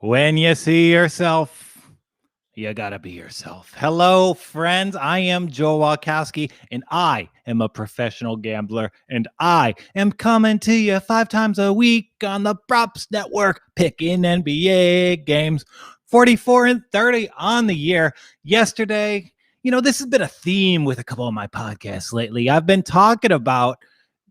When you see yourself, you gotta be yourself. Hello, friends. I am Joel Walkowski, and I am a professional gambler, and I am coming to you 5 times a week on the Props Network, picking NBA games. 44 and 30 on the year. Yesterday, this has been a theme with a couple of my podcasts lately. I've been talking about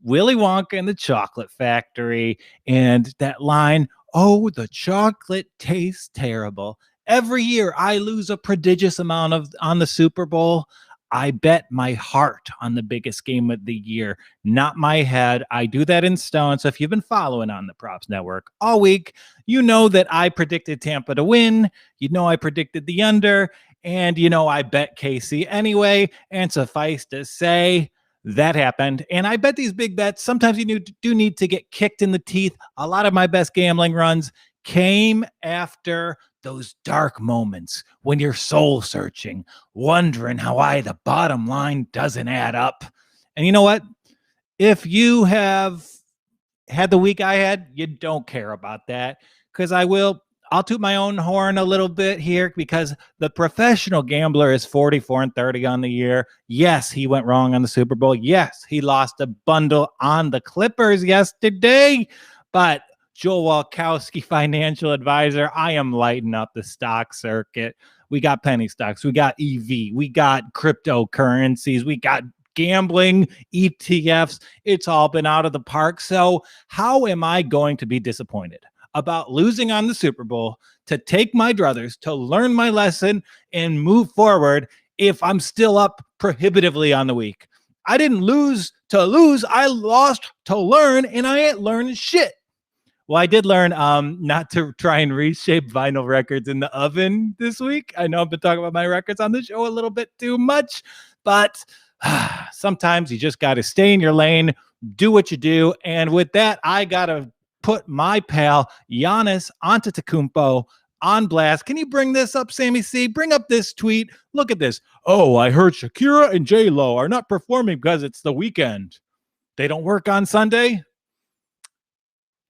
Willy Wonka and the Chocolate Factory and that line, "Oh, the chocolate tastes terrible." Every year I lose a prodigious amount on the Super Bowl. I bet my heart on the biggest game of the year, not my head. I do that in stone. So if you've been following on the Props Network all week, you know that I predicted Tampa to win. You know I predicted the under. And I bet KC anyway. And suffice to say, that happened. And I bet these big bets, sometimes you do need to get kicked in the teeth. A lot of my best gambling runs came after those dark moments when you're soul searching, wondering how the bottom line doesn't add up. And you know what? If you have had the week I had, you don't care about that, because I'll toot my own horn a little bit here, because the professional gambler is 44 and 30 on the year. Yes, he went wrong on the Super Bowl. Yes, he lost a bundle on the Clippers yesterday, but Joel Walkowski, financial advisor, I am lighting up the stock circuit. We got penny stocks, we got EV, we got cryptocurrencies, we got gambling, ETFs. It's all been out of the park. So how am I going to be disappointed about losing on the Super Bowl, to take my druthers, to learn my lesson and move forward, if I'm still up prohibitively on the week? I didn't lose to lose. I lost to learn, and I ain't learning shit. Well, I did learn not to try and reshape vinyl records in the oven this week. I know I've been talking about my records on the show a little bit too much, but sometimes you just got to stay in your lane, do what you do. And with that, I got to put my pal Giannis Antetokounmpo on blast. Can you bring this up, Sammy C? Bring up this tweet. Look at this. "Oh, I heard Shakira and J-Lo are not performing because it's the weekend. They don't work on Sunday."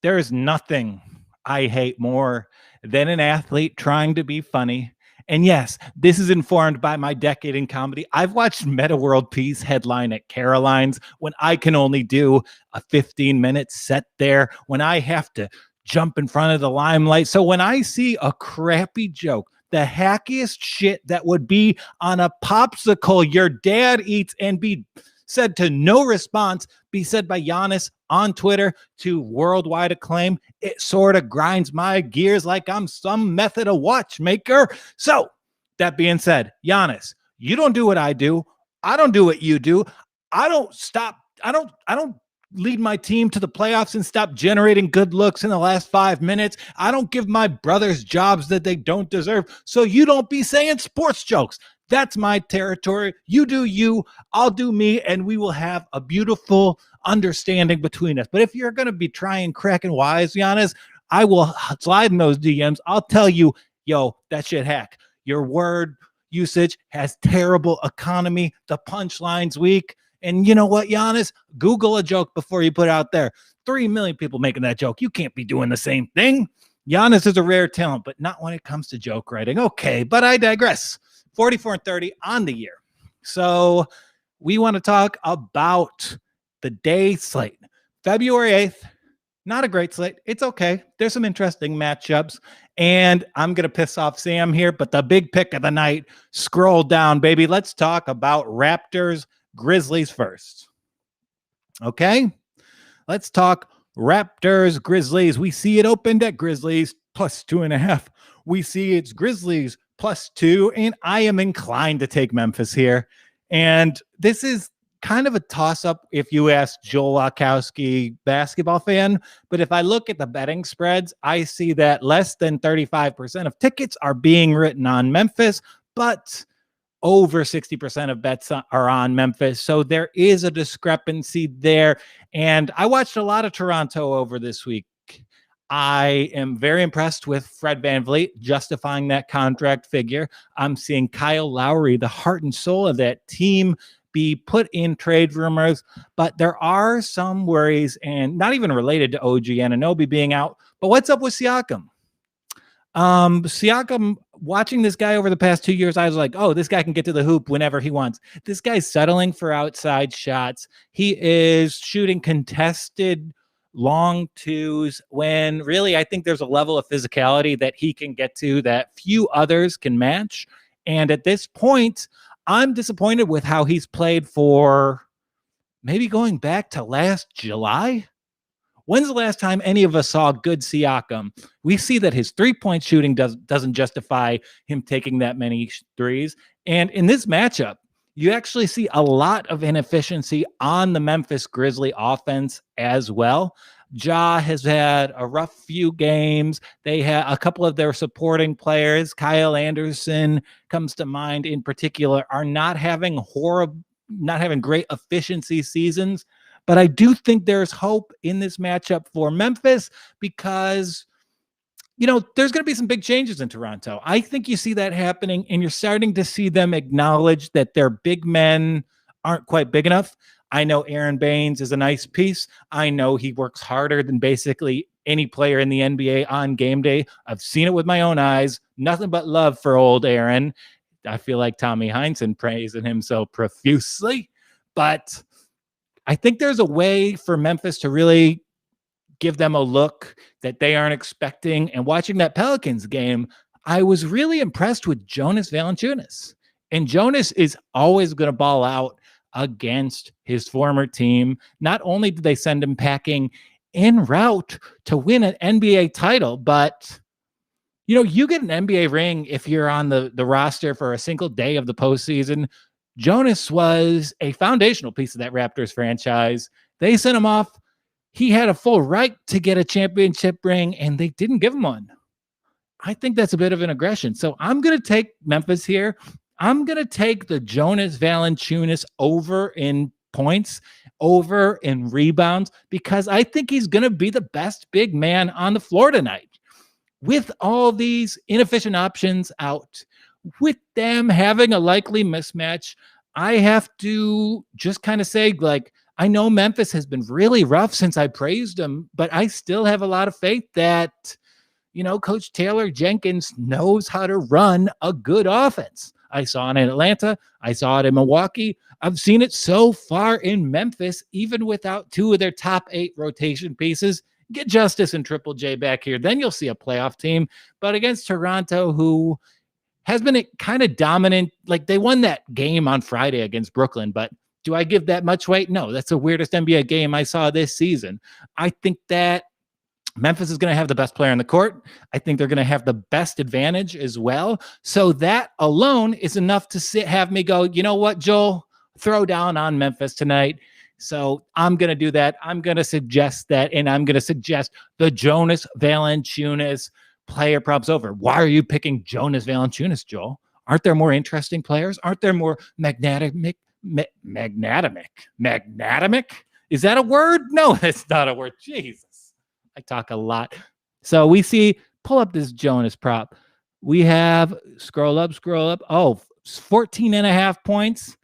There is nothing I hate more than an athlete trying to be funny. And yes, this is informed by my decade in comedy. I've watched Meta World Peace headline at Caroline's when I can only do a 15-minute set there, when I have to jump in front of the limelight. So when I see a crappy joke, the hackiest shit that would be on a popsicle your dad eats and be said to no response, be said by Giannis on Twitter to worldwide acclaim, it sort of grinds my gears like I'm some method of watchmaker. So that being said, Giannis, you don't do what I do. I don't do what you do. I don't lead my team to the playoffs and stop generating good looks in the last 5 minutes. I don't give my brothers jobs that they don't deserve. So you don't be saying sports jokes. That's my territory. You do you, I'll do me, and we will have a beautiful understanding between us. But if you're going to be trying cracking wise, Giannis, I will slide in those DMs. I'll tell you, yo, that shit hack. Your word usage has terrible economy. The punchline's weak. And you know what, Giannis? Google a joke before you put it out there. 3 million people making that joke. You can't be doing the same thing. Giannis is a rare talent, but not when it comes to joke writing. Okay, but I digress. 44 and 30 on the year. So we want to talk about the day slate. February 8th, not a great slate. It's okay. There's some interesting matchups. And I'm going to piss off Sam here, but the big pick of the night, scroll down, baby. Let's talk about Raptors, Grizzlies first. Okay? Let's talk Raptors, Grizzlies. We see it opened at Grizzlies plus 2.5. We see it's Grizzlies +2, and I am inclined to take Memphis here. And this is kind of a toss-up if you ask Joel Walkowski, basketball fan. But if I look at the betting spreads, I see that less than 35% of tickets are being written on Memphis, but over 60% of bets are on Memphis. So there is a discrepancy there. And I watched a lot of Toronto over this week. I am very impressed with Fred VanVleet justifying that contract figure. I'm seeing Kyle Lowry, the heart and soul of that team, be put in trade rumors, but there are some worries, and not even related to OG Anunoby being out. But what's up with Siakam? Siakam, watching this guy over the past 2 years, I was like, oh, this guy can get to the hoop whenever he wants. This guy's settling for outside shots. He is shooting contested long twos when really I think there's a level of physicality that he can get to that few others can match. And at this point, I'm disappointed with how he's played for maybe going back to last July. When's the last time any of us saw good Siakam? We see that his three-point shooting doesn't justify him taking that many threes. And in this matchup, you actually see a lot of inefficiency on the Memphis Grizzlies offense as well. Ja has had a rough few games. They had a couple of their supporting players, Kyle Anderson comes to mind in particular, are not having great efficiency seasons. But I do think there's hope in this matchup for Memphis because, there's going to be some big changes in Toronto. I think you see that happening, and you're starting to see them acknowledge that their big men aren't quite big enough. I know Aaron Baines is a nice piece. I know he works harder than basically any player in the NBA on game day. I've seen it with my own eyes. Nothing but love for old Aaron. I feel like Tommy Heinsohn praising him so profusely. But I think there's a way for Memphis to really give them a look that they aren't expecting. And watching that Pelicans game, I was really impressed with Jonas Valanciunas. And Jonas is always going to ball out against his former team. Not only did they send him packing en route to win an NBA title, but you get an NBA ring if you're on the roster for a single day of the postseason. Jonas was a foundational piece of that Raptors franchise. They sent him off. He had a full right to get a championship ring, and they didn't give him one. I think that's a bit of an aggression. So I'm going to take Memphis here. I'm going to take the Jonas Valanciunas over in points, over in rebounds, because I think he's going to be the best big man on the floor tonight. With all these inefficient options out, with them having a likely mismatch, I have to just kind of say, I know Memphis has been really rough since I praised them, but I still have a lot of faith that, Coach Taylor Jenkins knows how to run a good offense. I saw it in Atlanta. I saw it in Milwaukee. I've seen it so far in Memphis, even without two of their top 8 rotation pieces. Get Justice and Triple J back here. Then you'll see a playoff team. But against Toronto, who has been kind of dominant. They won that game on Friday against Brooklyn, but do I give that much weight? No, that's the weirdest NBA game I saw this season. I think that Memphis is going to have the best player on the court. I think they're going to have the best advantage as well. So that alone is enough to have me go, you know what, Joel? Throw down on Memphis tonight. So I'm going to do that. I'm going to suggest that, and I'm going to suggest the Jonas Valanciunas player props over. Why are you picking Jonas Valanciunas, Joel? Aren't there more interesting players? Aren't there more magnanimic? Is that a word? No, it's not a word. Jesus. I talk a lot. So we see, pull up this Jonas prop. We have, scroll up. Oh, 14.5 points.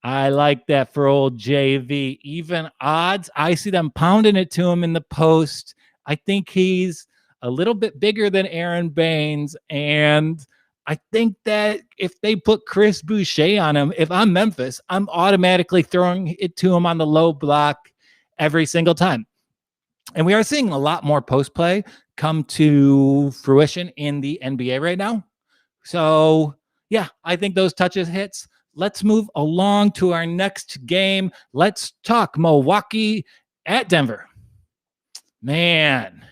I like that for old JV. Even odds. I see them pounding it to him in the post. I think he's a little bit bigger than Aaron Baines. And I think that if they put Chris Boucher on him, if I'm Memphis, I'm automatically throwing it to him on the low block every single time. And we are seeing a lot more post play come to fruition in the NBA right now. So, yeah, I think those touches hits. Let's move along to our next game. Let's talk Milwaukee at Denver. Man,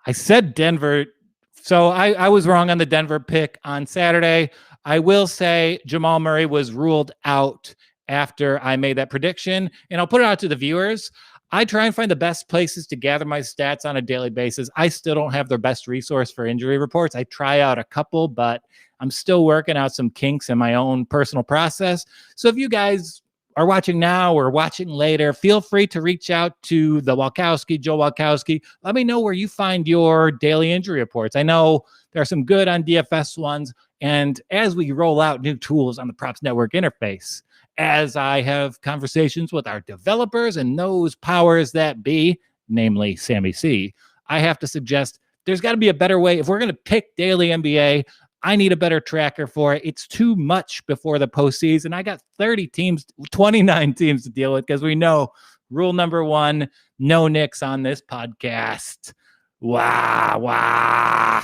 I said Denver. So I was wrong on the Denver pick on Saturday. I will say Jamal Murray was ruled out after I made that prediction. And I'll put it out to the viewers. I try and find the best places to gather my stats on a daily basis. I still don't have the best resource for injury reports. I try out a couple, but I'm still working out some kinks in my own personal process. So if you guys are watching now or watching later, feel free to reach out to the Walkowski, Joel Walkowski. Let me know where you find your daily injury reports. I know there are some good on DFS ones. And as we roll out new tools on the Props Network interface, as I have conversations with our developers and those powers that be, namely Sammy C, I have to suggest there's got to be a better way. If we're going to pick daily NBA, I need a better tracker for it. It's too much before the postseason. I got 30 teams, 29 teams to deal with because we know rule number one, no Knicks on this podcast. Wow.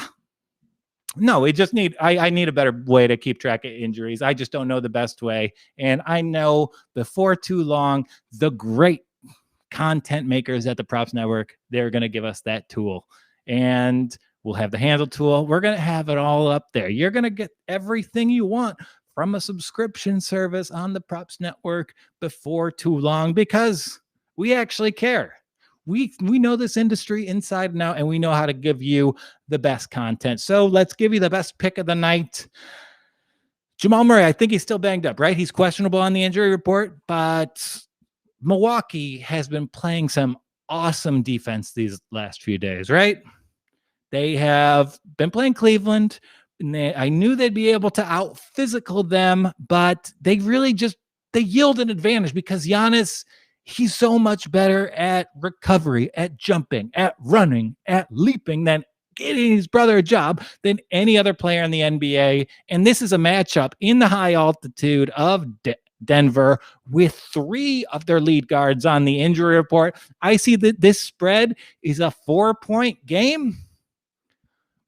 No, we just need, I need a better way to keep track of injuries. I just don't know the best way. And I know before too long, the great content makers at the Props Network, they're going to give us that tool. And we'll have the handle tool. We're going to have it all up there. You're going to get everything you want from a subscription service on the Props Network before too long because we actually care. We know this industry inside and out, and we know how to give you the best content. So let's give you the best pick of the night. Jamal Murray, I think he's still banged up, right? He's questionable on the injury report, but Milwaukee has been playing some awesome defense these last few days, right? They have been playing Cleveland, and I knew they'd be able to out-physical them, but they really they yield an advantage because Giannis, he's so much better at recovery, at jumping, at running, at leaping than getting his brother a job than any other player in the NBA. And this is a matchup in the high altitude of Denver with three of their lead guards on the injury report. I see that this spread is a 4-point game.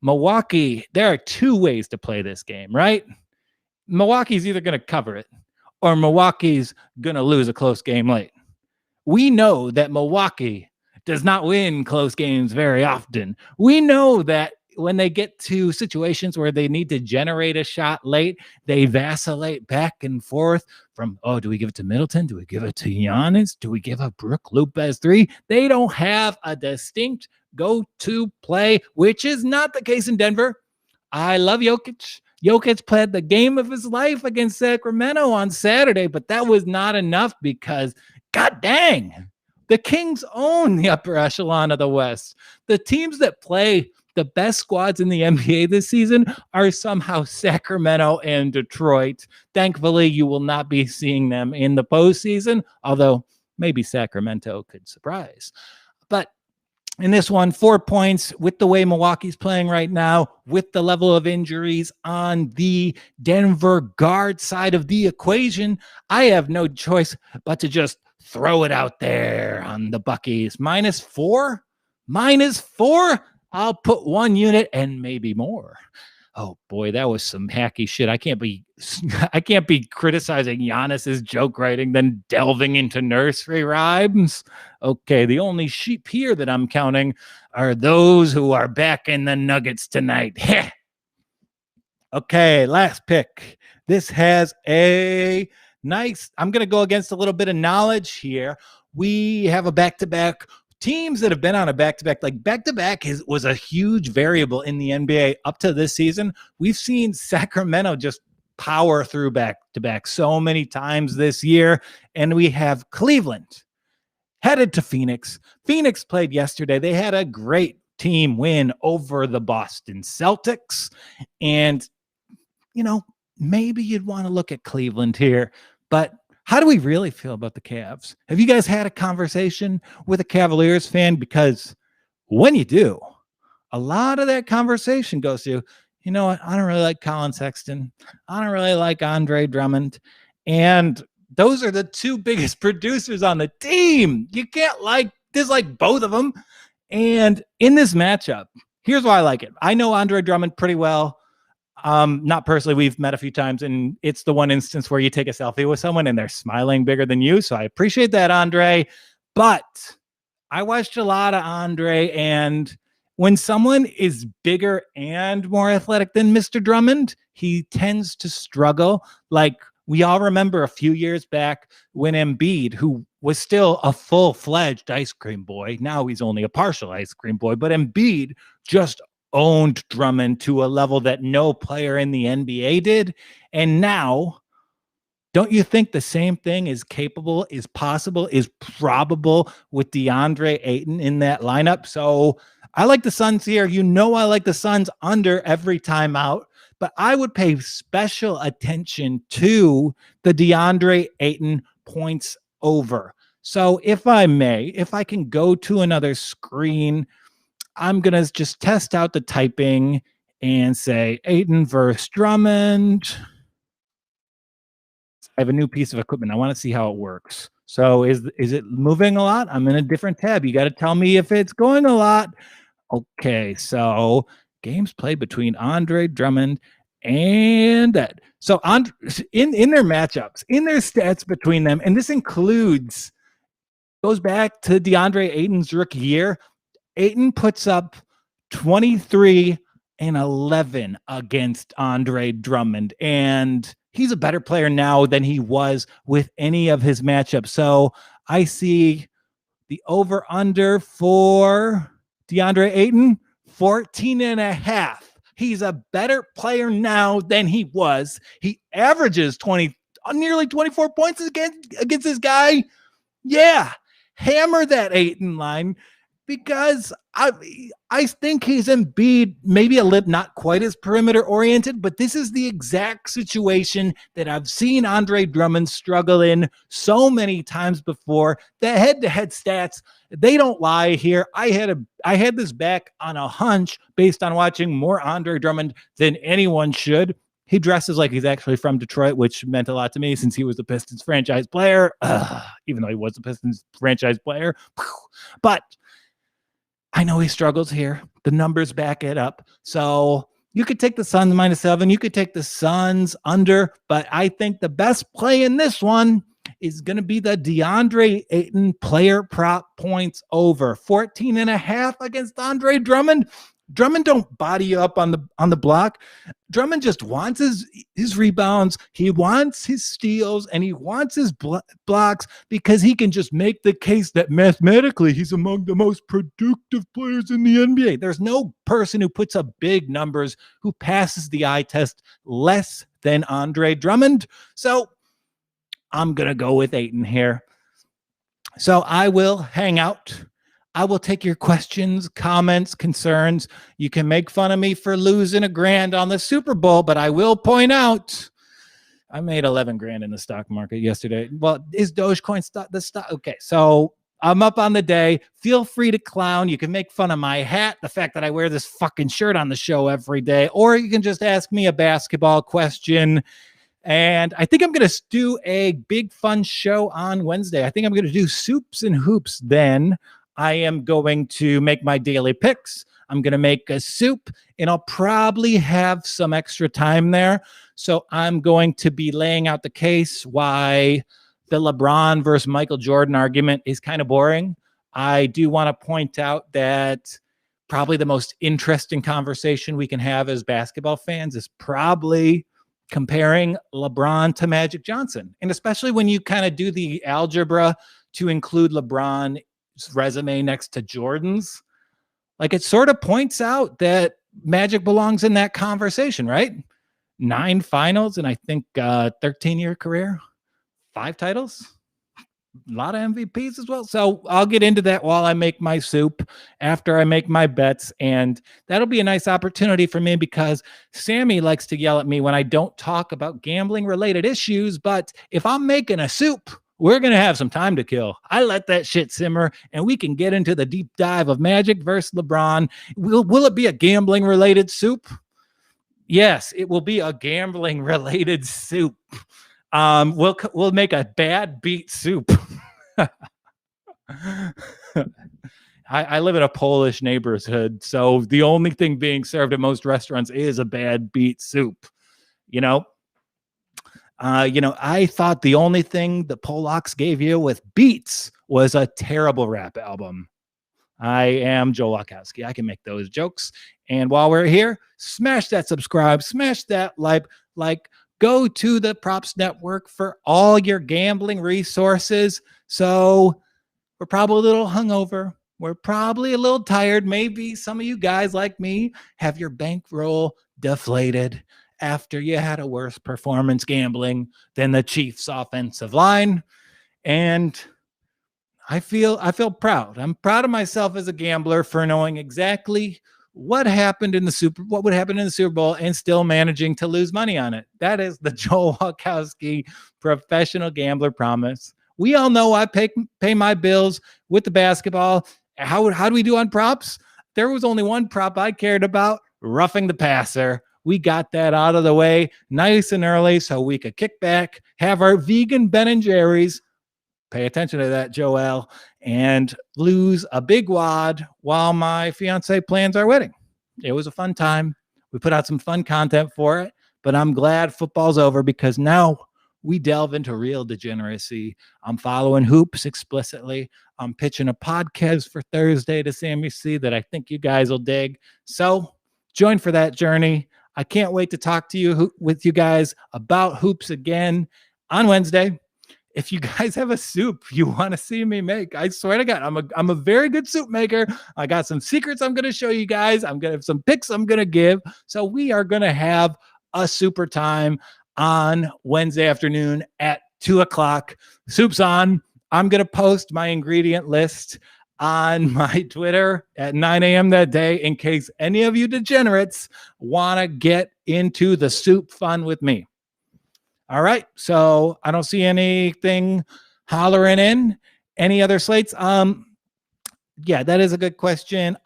Milwaukee, there are two ways to play this game, right? Milwaukee's either going to cover it or Milwaukee's going to lose a close game late. We know that Milwaukee does not win close games very often. We know that when they get to situations where they need to generate a shot late, they vacillate back and forth from, do we give it to Middleton? Do we give it to Giannis? Do we give up Brook Lopez 3? They don't have a distinct go-to play, which is not the case in Denver. I love Jokic. Jokic played the game of his life against Sacramento on Saturday, but that was not enough because, god dang, the Kings own the upper echelon of the West. The teams that play the best squads in the NBA this season are somehow Sacramento and Detroit. Thankfully, you will not be seeing them in the postseason, although maybe Sacramento could surprise. But in this one, 4 points with the way Milwaukee's playing right now, with the level of injuries on the Denver guard side of the equation, I have no choice but to just throw it out there on the Buckies. -4? -4? I'll put 1 unit and maybe more. Oh boy, that was some hacky shit. I can't be criticizing Giannis's joke writing, then delving into nursery rhymes. Okay, the only sheep here that I'm counting are those who are back in the Nuggets tonight. Okay, last pick. This has a nice, I'm going to go against a little bit of knowledge here. We have a back-to-back. Teams that have been on a back-to-back, like back-to-back was a huge variable in the NBA up to this season. We've seen Sacramento just power through back-to-back so many times this year. And we have Cleveland headed to Phoenix. Phoenix played yesterday. They had a great team win over the Boston Celtics. And, maybe you'd want to look at Cleveland here, but how do we really feel about the Cavs? Have you guys had a conversation with a Cavaliers fan? Because when you do, a lot of that conversation goes to, you know what? I don't really like Colin Sexton. I don't really like Andre Drummond. And those are the two biggest producers on the team. You can't dislike both of them. And in this matchup, here's why I like it. I know Andre Drummond pretty well. Not personally, we've met a few times, and it's the one instance where you take a selfie with someone and they're smiling bigger than you. So I appreciate that, Andre. But I watched a lot of Andre, and when someone is bigger and more athletic than Mr. Drummond, he tends to struggle. Like we all remember a few years back when Embiid, who was still a full-fledged ice cream boy, now he's only a partial ice cream boy, but Embiid just owned Drummond to a level that no player in the NBA did. And now, don't you think the same thing is capable, is possible, is probable with DeAndre Ayton in that lineup? So I like the Suns here. I like the Suns under every timeout, but I would pay special attention to the DeAndre Ayton points over. So if I can go to another screen, I'm going to just test out the typing and say Ayton versus Drummond. I have a new piece of equipment. I want to see how it works. So is it moving a lot? I'm in a different tab. You got to tell me if it's going a lot. Okay, so games played between Andre Drummond and that. So in their matchups, in their stats between them, and this goes back to DeAndre Ayton's rookie year. Ayton puts up 23 and 11 against Andre Drummond, and he's a better player now than he was with any of his matchups. So I see the over-under for DeAndre Ayton, 14.5. He's a better player now than he was. He averages nearly 24 points against this guy. Yeah, hammer that Ayton line, because I think he's Embiid, maybe not quite as perimeter oriented, but this is the exact situation that I've seen Andre Drummond struggle in so many times before. The head-to-head stats, they don't lie here. I had this back on a hunch based on watching more Andre Drummond than anyone should. He dresses like he's actually from Detroit, which meant a lot to me since he was the Pistons franchise player, even though he was the Pistons franchise player. But I know he struggles here. The numbers back it up. So you could take the Suns -7. You could take the Suns under. But I think the best play in this one is going to be the DeAndre Ayton player prop points over 14.5 against Andre Drummond. Drummond don't body you up on the block. Drummond just wants his rebounds. He wants his steals, and he wants his blocks, because he can just make the case that mathematically he's among the most productive players in the NBA. There's no person who puts up big numbers who passes the eye test less than Andre Drummond. So I'm going to go with Ayton here. So I will hang out. I will take your questions, comments, concerns. You can make fun of me for losing $1,000 on the Super Bowl, but I will point out I made 11 grand in the stock market yesterday. Well, is Dogecoin the stock? Okay, so I'm up on the day. Feel free to clown. You can make fun of my hat, the fact that I wear this fucking shirt on the show every day, or you can just ask me a basketball question. And I think I'm going to do a big fun show on Wednesday. I think I'm going to do soups and hoops then. I am going to make my daily picks. I'm going to make a soup, and I'll probably have some extra time there. So I'm going to be laying out the case why the LeBron versus Michael Jordan argument is kind of boring. I do want to point out that probably the most interesting conversation we can have as basketball fans is probably comparing LeBron to Magic Johnson. And especially when you kind of do the algebra to include LeBron's resume next to Jordan's, like it sort of points out that Magic belongs in that conversation, right? 9 finals and I think 13-year career, 5 titles, a lot of MVPs as well. So I'll get into that while I make my soup, after I make my bets. And that'll be a nice opportunity for me, because Sammy likes to yell at me when I don't talk about gambling related issues. But if I'm making a soup, we're going to have some time to kill. I let that shit simmer, and we can get into the deep dive of Magic versus LeBron. Will it be a gambling related soup? Yes, it will be a gambling related soup. We'll make a bad beat soup. I live in a Polish neighborhood, so the only thing being served at most restaurants is a bad beet soup. I thought the only thing the Polacks gave you with beats was a terrible rap album. I am Joel Walkowski. I can make those jokes. And while we're here, smash that subscribe, smash that like, go to the Props Network for all your gambling resources. So we're probably a little hungover. We're probably a little tired. Maybe some of you guys like me have your bankroll deflated after you had a worse performance gambling than the Chiefs' offensive line. And I feel proud. I'm proud of myself as a gambler for knowing exactly what would happen in the Super Bowl and still managing to lose money on it. That is the Joel Walkowski professional gambler promise. We all know I pay my bills with the basketball. How do we do on props? there was only one prop I cared about, roughing the passer. We got that out of the way nice and early so we could kick back, have our vegan Ben & Jerry's, pay attention to that, Joel, and lose a big wad while my fiance plans our wedding. It was a fun time. We put out some fun content for it, but I'm glad football's over because now we delve into real degeneracy. I'm following hoops explicitly. I'm pitching a podcast for Thursday to Sammy C that I think you guys will dig. So join for that journey. I can't wait to talk to you with you guys about hoops again on Wednesday. If you guys have a soup you want to see me make, I swear to God, I'm a very good soup maker. I got some secrets I'm going to show you guys. I'm going to have some picks I'm going to give. So we are going to have a super time on Wednesday afternoon at 2:00. Soup's on. I'm going to post my ingredient list on my Twitter at 9 a.m. that day in case any of you degenerates want to get into the soup fun with me. All right. So I don't see anything hollering in. Any other slates? Yeah, that is a good question.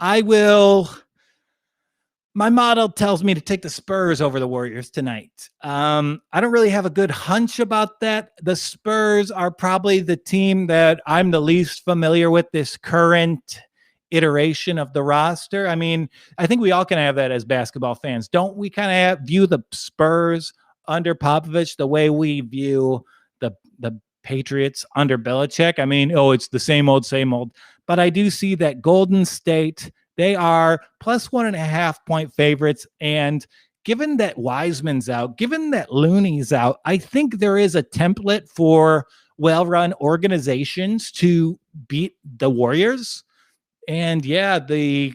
My model tells me to take the Spurs over the Warriors tonight. I don't really have a good hunch about that. The Spurs are probably the team that I'm the least familiar with this current iteration of the roster. I mean, I think we all can have that as basketball fans. Don't we kind of view the Spurs under Popovich the way we view the Patriots under Belichick? I mean, it's the same old. But I do see that Golden State, they are plus 1.5 point favorites. And given that Wiseman's out, given that Looney's out, I think there is a template for well-run organizations to beat the Warriors. And yeah, the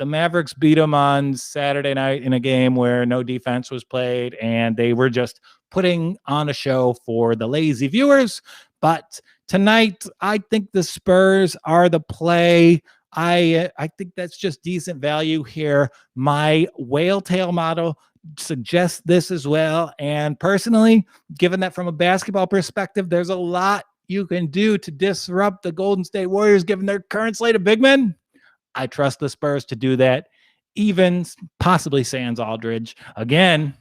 Mavericks beat them on Saturday night in a game where no defense was played, and they were just putting on a show for the lazy viewers. But tonight, I think the Spurs are the play. I think that's just decent value here. My whale tail model suggests this as well. And personally, given that from a basketball perspective, there's a lot you can do to disrupt the Golden State Warriors, given their current slate of big men. I trust the Spurs to do that, even possibly sans Aldridge. Again,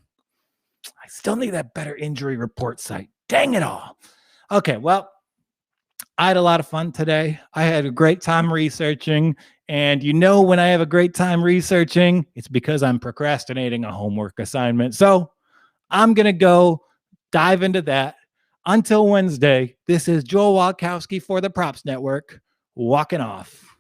I still need that better injury report site. Dang it all. Okay, well, I had a lot of fun today. I had a great time researching. And when I have a great time researching, it's because I'm procrastinating a homework assignment. So I'm going to go dive into that. Until Wednesday, this is Joel Walkowski for the Props Network, walking off.